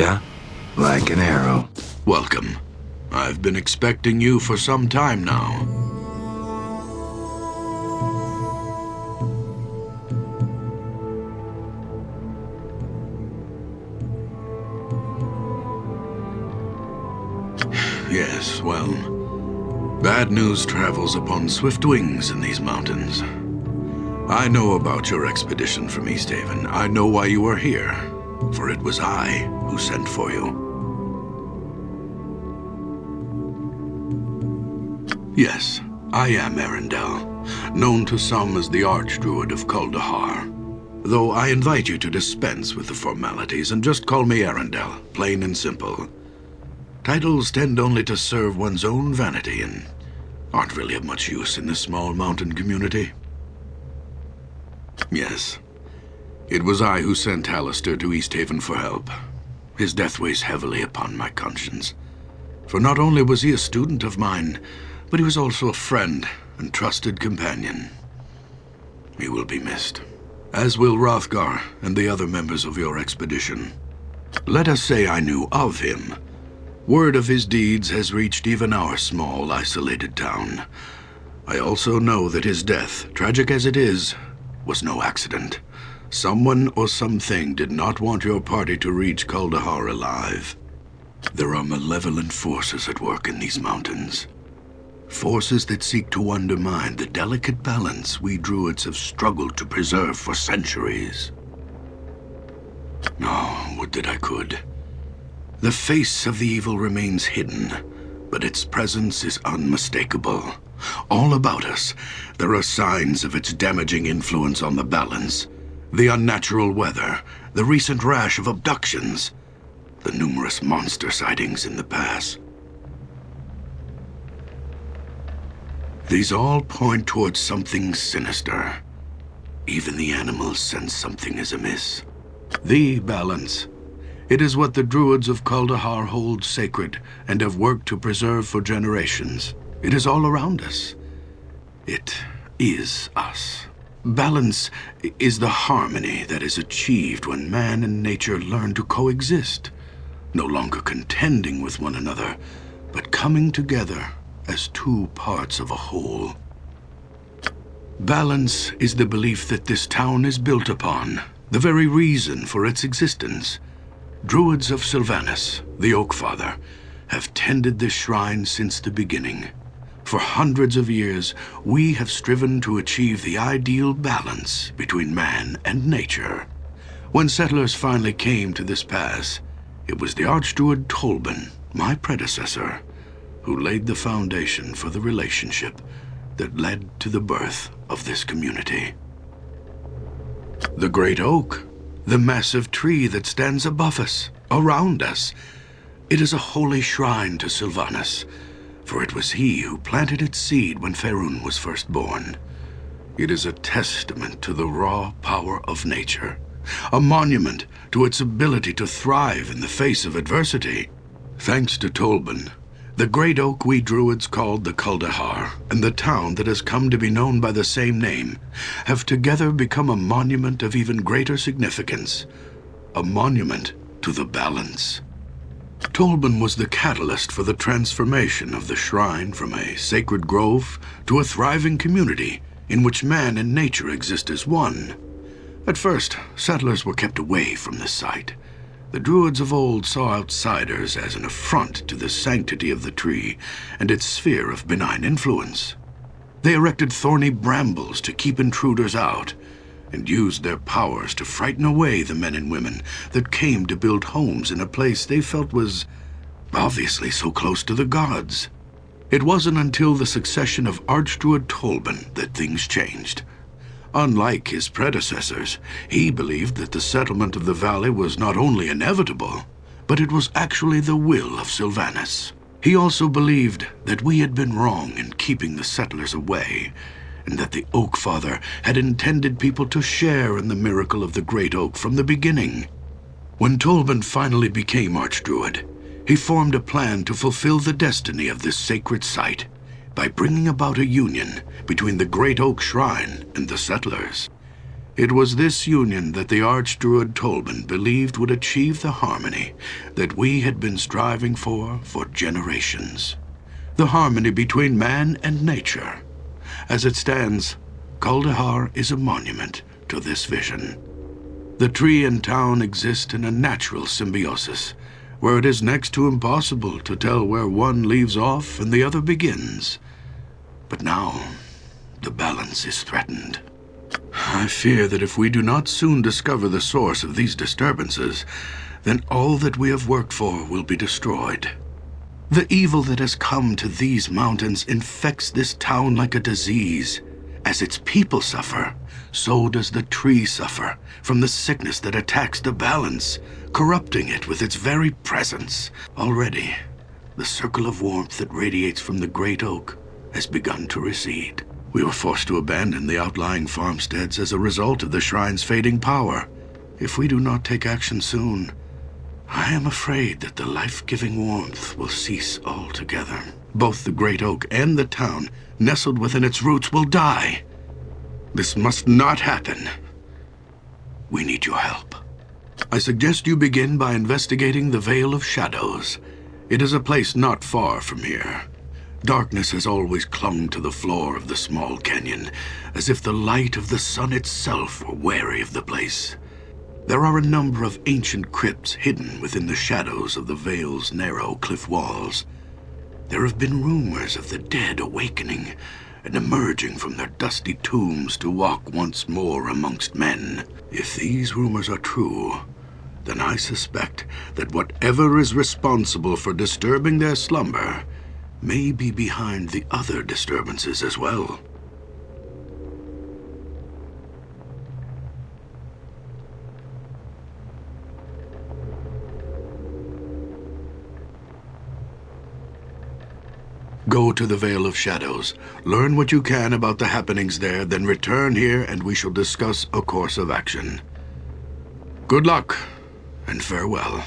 Yeah? Like an arrow. Welcome. I've been expecting you for some time now. Yes, well, bad news travels upon swift wings in these mountains. I know about your expedition from Easthaven. I know why you are here, for it was I who sent for you. Yes, I am Arundel, known to some as the Archdruid of Kuldahar. Though I invite you to dispense with the formalities and just call me Arundel, plain and simple. Titles tend only to serve one's own vanity and aren't really of much use in this small mountain community. Yes, it was I who sent Hallister to Easthaven for help. His death weighs heavily upon my conscience. For not only was he a student of mine, but he was also a friend and trusted companion. He will be missed, as will Hrothgar and the other members of your expedition. Let us say I knew of him. Word of his deeds has reached even our small, isolated town. I also know that his death, tragic as it is, was no accident. Someone or something did not want your party to reach Kuldahar alive. There are malevolent forces at work in these mountains. Forces that seek to undermine the delicate balance we Druids have struggled to preserve for centuries. Oh, would that I could. The face of the evil remains hidden, but its presence is unmistakable. All about us, there are signs of its damaging influence on the balance. The unnatural weather, the recent rash of abductions, the numerous monster sightings in the pass. These all point towards something sinister. Even the animals sense something is amiss. The balance. It is what the Druids of Kuldahar hold sacred and have worked to preserve for generations. It is all around us. It is us. Balance is the harmony that is achieved when man and nature learn to coexist, no longer contending with one another, but coming together as two parts of a whole. Balance is the belief that this town is built upon, the very reason for its existence. Druids of Sylvanas, the Oak Father, have tended this shrine since the beginning. For hundreds of years, we have striven to achieve the ideal balance between man and nature. When settlers finally came to this pass, it was the Archdruid Tolban, my predecessor, who laid the foundation for the relationship that led to the birth of this community. The Great Oak, the massive tree that stands above us, around us, it is a holy shrine to Sylvanas, for it was he who planted its seed when Faerun was first born. It is a testament to the raw power of nature, a monument to its ability to thrive in the face of adversity. Thanks to Tolban, the Great Oak we Druids called the Kuldahar, and the town that has come to be known by the same name, have together become a monument of even greater significance, a monument to the balance. Tolban was the catalyst for the transformation of the shrine from a sacred grove to a thriving community in which man and nature exist as one. At first, settlers were kept away from this site. The Druids of old saw outsiders as an affront to the sanctity of the tree and its sphere of benign influence. They erected thorny brambles to keep intruders out, and used their powers to frighten away the men and women that came to build homes in a place they felt was obviously so close to the gods. It wasn't until the succession of Archdruid Tolban that things changed. Unlike his predecessors, he believed that the settlement of the valley was not only inevitable, but it was actually the will of Sylvanas. He also believed that we had been wrong in keeping the settlers away, and that the Oak Father had intended people to share in the miracle of the Great Oak from the beginning. When Tolban finally became Archdruid, he formed a plan to fulfill the destiny of this sacred site by bringing about a union between the Great Oak Shrine and the settlers. It was this union that the Archdruid Tolman believed would achieve the harmony that we had been striving for generations. The harmony between man and nature. As it stands, Kuldahar is a monument to this vision. The tree and town exist in a natural symbiosis, where it is next to impossible to tell where one leaves off and the other begins. But now, the balance is threatened. I fear that if we do not soon discover the source of these disturbances, then all that we have worked for will be destroyed. The evil that has come to these mountains infects this town like a disease. As its people suffer, so does the tree suffer from the sickness that attacks the balance, corrupting it with its very presence. Already, the circle of warmth that radiates from the great oak has begun to recede. We were forced to abandon the outlying farmsteads as a result of the shrine's fading power. If we do not take action soon, I am afraid that the life-giving warmth will cease altogether. Both the great oak and the town, nestled within its roots, will die. This must not happen. We need your help. I suggest you begin by investigating the Vale of Shadows. It is a place not far from here. Darkness has always clung to the floor of the small canyon, as if the light of the sun itself were wary of the place. There are a number of ancient crypts hidden within the shadows of the Vale's narrow cliff walls. There have been rumors of the dead awakening and emerging from their dusty tombs to walk once more amongst men. If these rumors are true, then I suspect that whatever is responsible for disturbing their slumber may be behind the other disturbances as well. Go to the Vale of Shadows, learn what you can about the happenings there, then return here and we shall discuss a course of action. Good luck, and farewell.